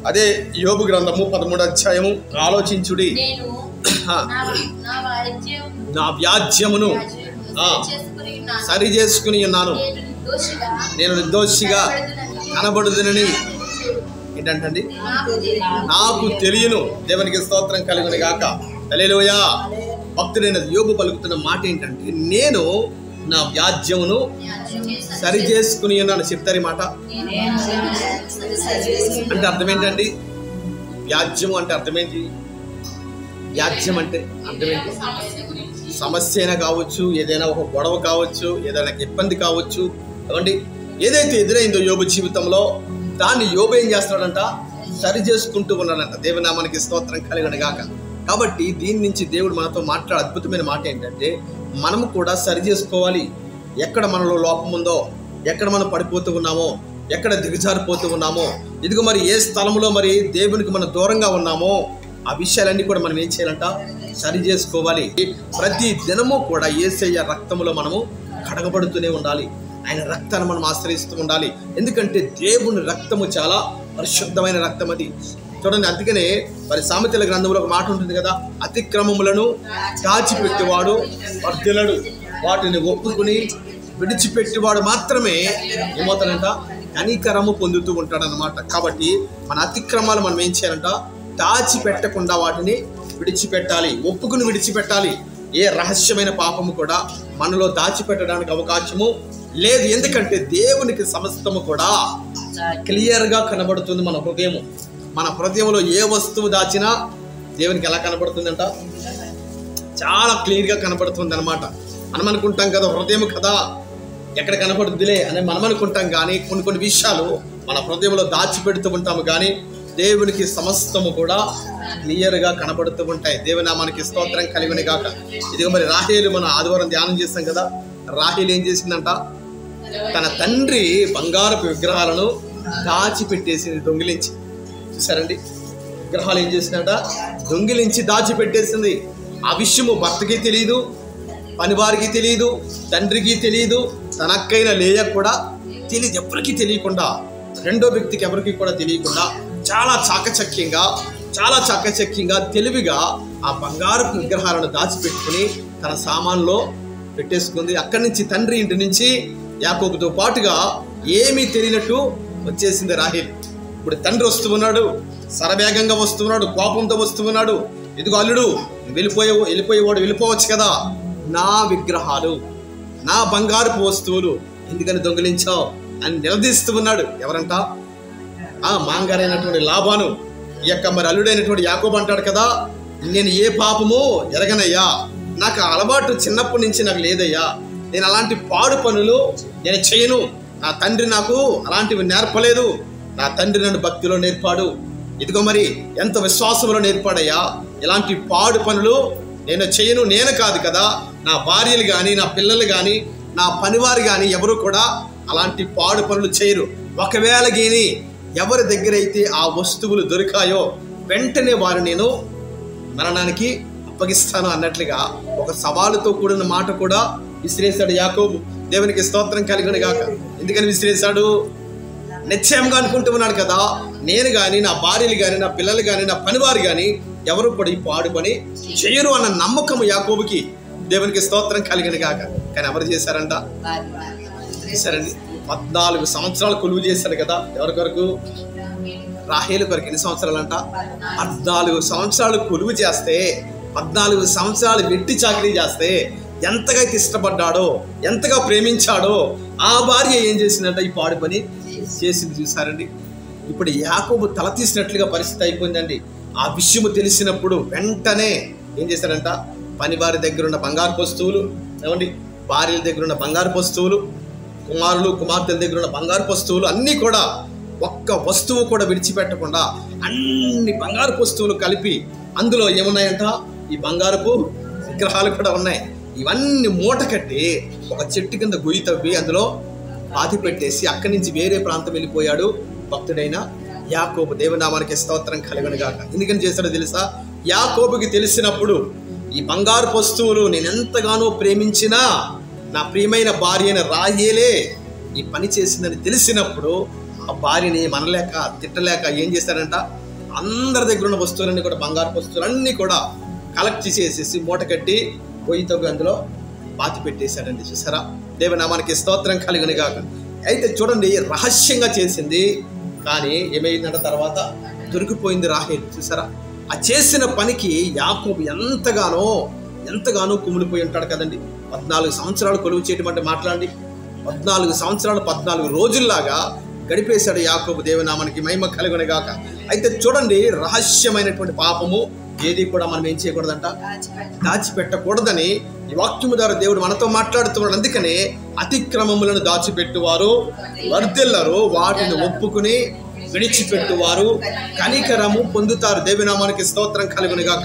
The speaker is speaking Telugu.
అదే యోబు గ్రంథము 13వ అధ్యాయము ఆలోచించుడి. నా వ్యాజ్యమును సరి చేసుకుని ఉన్నాను, నేను నిర్దోషిగా కనబడుదునని ఏంటంటండి నాకు తెలియను. దేవునికి స్తోత్రం కలుగును గాక. హల్లెలూయా. భక్తుడైన యోబు పలుకుతున్న మాట ఏంటంటే, నేను నా వ్యాజ్యమును సరి చేసుకుని ఉన్నాను. చెప్తారు ఈ మాట అంటే అర్థం ఏంటండి? వ్యాజ్యము అంటే అర్థమేంటి? వ్యాజ్యం అంటే అర్థమేంటి? సమస్య అయినా కావచ్చు, ఏదైనా ఒక గొడవ కావచ్చు, ఏదైనా ఇబ్బంది కావచ్చు, అవండి ఏదైతే ఎదురైందో యోబు జీవితంలో దాన్ని యోబు ఏం చేస్తాడంట? సరి చేసుకుంటూ ఉన్నాడంట. దేవుని నామానికి స్తోత్రం కలుగును గాక. కాబట్టి దీని నుంచి దేవుడు మనతో మాట్లాడే అద్భుతమైన మాట ఏంటంటే, మనము కూడా సరి చేసుకోవాలి. ఎక్కడ మనలో లోపం ఉందో, ఎక్కడ మనం పడిపోతూ ఉన్నామో, ఎక్కడ దిగజారిపోతూ ఉన్నామో, ఇదిగో మరి ఏ స్థలంలో మరి దేవునికి మనం దూరంగా ఉన్నామో, ఆ విషయాలన్నీ కూడా మనం ఏం చేయాలంట? సరి చేసుకోవాలి. ప్రతి దినము కూడా యేసయ్య రక్తములో మనము కడగబడుతూనే ఉండాలి. ఆయన రక్తాన్ని మనం ఆశ్రయిస్తూ ఉండాలి. ఎందుకంటే దేవుని రక్తము చాలా పరిశుద్ధమైన రక్తం అది. చూడండి, అందుకనే మరి సామెతల గ్రంథంలో ఒక మాట ఉంటుంది కదా, అతిక్రమములను దాచిపెట్టేవాడు వర్ధిల్లడు, వాటిని ఒప్పుకుని విడిచిపెట్టేవాడు మాత్రమే ఏమవుతాడంట? కనికరము పొందుతూ ఉంటాడనమాట. కాబట్టి మన అతిక్రమాలు మనం ఏం చేయాలంట? దాచిపెట్టకుండా వాటిని విడిచిపెట్టాలి, ఒప్పుకుని విడిచిపెట్టాలి. ఏ రహస్యమైన పాపము కూడా మనలో దాచిపెట్టడానికి అవకాశము లేదు. ఎందుకంటే దేవునికి సమస్తము కూడా క్లియర్గా కనబడుతుంది. మన హృదయము, మన హృదయంలో ఏ వస్తువు దాచినా దేవునికి ఎలా కనబడుతుందంట? చాలా క్లియర్గా కనబడుతుంది అనమాట. మనం అనుకుంటాం కదా, హృదయం కదా ఎక్కడ కనబడుతుందిలే అని మనం అనుకుంటాం, కానీ కొన్ని విషయాలు మన హృదయంలో దాచిపెడుతూ ఉంటాము. కానీ దేవునికి సమస్తము కూడా క్లియర్గా కనబడుతూ ఉంటాయి. దేవుని నామానికి స్తోత్రం కలుగును గాక. ఇదిగో మరి రాహేలు మనం ఆదివారం ధ్యానం చేస్తాం కదా, రాహేలు ఏం చేసిందంట? తన తండ్రి బంగారపు విగ్రహాలను దాచిపెట్టేసింది, దొంగిలించి. చూసారండి, విగ్రహాలు ఏం చేసిందంట? దొంగిలించి దాచిపెట్టేసింది. ఆ విషయము భర్తకి తెలియదు, పనివారికి తెలియదు, తండ్రికి తెలియదు, తనక్కైన లేయ కూడా తెలియదు. ఎవరికి తెలియకుండా, రెండో వ్యక్తికి ఎవరికి కూడా తెలియకుండా చాలా చాకచక్యంగా తెలివిగా ఆ బంగారపు విగ్రహాలను దాచిపెట్టుకుని తన సామాన్లో పెట్టేసుకుంది. అక్కడి నుంచి తండ్రి ఇంటి నుంచి యాకోబుతో పాటుగా ఏమీ తెలియనట్టు వచ్చేసింది రాహేల్. ఇప్పుడు తండ్రి వస్తున్నాడు, శరవేగంగా వస్తున్నాడు, కోపంతో వస్తున్నాడు. ఇదిగో అల్లుడు, వెళ్ళిపోయేవాడు వెళ్ళిపోవచ్చు కదా, నా విగ్రహాలు, నా బంగారపు వస్తువులు ఎందుకని దొంగిలించావు అని నిలదీస్తూ ఉన్నాడు. ఎవరంట? మాంగారైనటువంటి లాబాను. ఈ యొక్క మరి అల్లుడైనటువంటి యాకోబు అంటాడు కదా, నేను ఏ పాపము ఎరగనయ్యా, నాకు అలవాటు చిన్నప్పటి నుంచి నాకు లేదయ్యా, నేను అలాంటి పాడు పనులు నేను చేయను, నా తండ్రి నాకు అలాంటివి నేర్పలేదు, నా తండ్రి నన్ను భక్తిలో నేర్పాడు, ఇదిగో మరి ఎంత విశ్వాసంలో నేర్పాడయ్యా, ఇలాంటి పాడు పనులు నేను చేయను. నేను కాదు కదా, నా భార్యలు కానీ, నా పిల్లలు కానీ, నా పనివారు కానీ ఎవరు కూడా అలాంటి పాడు పనులు చేయరు. ఒకవేళ గేని ఎవరి దగ్గర అయితే ఆ వస్తువులు దొరికాయో వెంటనే వారు నేను మరణానికి అప్పగిస్తాను అన్నట్లుగా ఒక సవాలుతో కూడిన మాట కూడా విసిరేశాడు యాకోబు. దేవునికి స్తోత్రం కలుగును గాక. ఎందుకని విసిరేశాడు? నిశ్చయంగా అనుకుంటూ ఉన్నాడు కదా, నేను కానీ, నా భార్యలు కానీ, నా పిల్లలు కానీ, నా పనివారు కానీ ఎవరు కూడా ఈ పాడు పని చేయరు అన్న నమ్మకం యాకోబుకి. దేవునికి స్తోత్రం కలుగును గాక. కానీ ఎవరు చేశారంట? చేశారండి. 14 సంవత్సరాలు కొలువు చేశారు కదా. ఎవరి కొరకు? రాహేలు కొరకు. ఎన్ని సంవత్సరాలు అంట? 14 సంవత్సరాలు కొలువు చేస్తే, 14 సంవత్సరాలు వెట్టి చాకరీ చేస్తే ఎంతగా ఇష్టపడ్డాడో, ఎంతగా ప్రేమించాడో ఆ భార్య ఏం చేసిందంట? ఈ పాడు పని చేసింది. చూసారండి, ఇప్పుడు యాకోబు తల తీసినట్లుగా పరిస్థితి అయిపోయిందండి. ఆ విషయము తెలిసినప్పుడు వెంటనే ఏం చేశారంట? పని వారి దగ్గర ఉన్న బంగారు వస్తువులు, ఏమండి, భార్యల దగ్గర ఉన్న బంగారు వస్తువులు, కుమారులు కుమార్తెల దగ్గర ఉన్న బంగారు వస్తువులు అన్నీ కూడా, ఒక్క వస్తువు కూడా విడిచిపెట్టకుండా అన్ని బంగారు వస్తువులు కలిపి అందులో ఏమున్నాయంట? ఈ బంగారపు విగ్రహాలు కూడా ఉన్నాయి. ఇవన్నీ మూట కట్టి ఒక చెట్టు కింద గొయ్యి తవ్వి అందులో పాతి పెట్టేసి అక్కడి నుంచి వేరే ప్రాంతం వెళ్ళిపోయాడు భక్తుడైన యాకోబు. దేవునామానికి స్తోత్రం కలుగును గాక. ఎందుకని చేశాడో తెలుసా? యాకోబుకి తెలిసినప్పుడు ఈ బంగారు వస్తువులు నేను ఎంతగానో ప్రేమించినా నా ప్రియమైన భార్య అయిన రాహేలే ఈ పని చేసిందని తెలిసినప్పుడు ఆ భార్యని మనలేక తిట్టలేక ఏం చేశాడంట, అందరి దగ్గర ఉన్న వస్తువులన్నీ కూడా, బంగారు వస్తువులన్నీ కూడా కలెక్ట్ చేసేసి మూట కట్టి పొయ్యి తవ్వి అందులో పాతి పెట్టేశాడండి. చూసారా? దేవునామానికి స్తోత్రం కలుగును గాక. అయితే చూడండి, రహస్యంగా చేసింది, కానీ ఏమైందంట తర్వాత దొరికిపోయింది రాహేలు. చూసారా? ఆ చేసిన పనికి యాకోబు ఎంతగానో కుమిలిపోయి ఉంటాడు కదండి. 14 సంవత్సరాలు కొలువు చేయటం అంటే మాట్లాడండి, 14 సంవత్సరాలు 14 రోజుల్లాగా గడిపేశాడు యాకోబు. దేవునామానికి మహిమ కలుగును గాక. అయితే చూడండి, రహస్యమైనటువంటి పాపము ఏది కూడా మనం ఏం చేయకూడదంట, దాచిపెట్టకూడదని ఈ వాక్యము ద్వారా దేవుడు మనతో మాట్లాడుతున్నాడు. అందుకనే అతిక్రమములను దాచిపెట్టువారు వర్ధిల్లరు, వాటిని ఒప్పుకుని విడిచిపెట్టువారు కనికరము పొందుతారు. దేవునామానికి స్తోత్రం కలుగును గాక.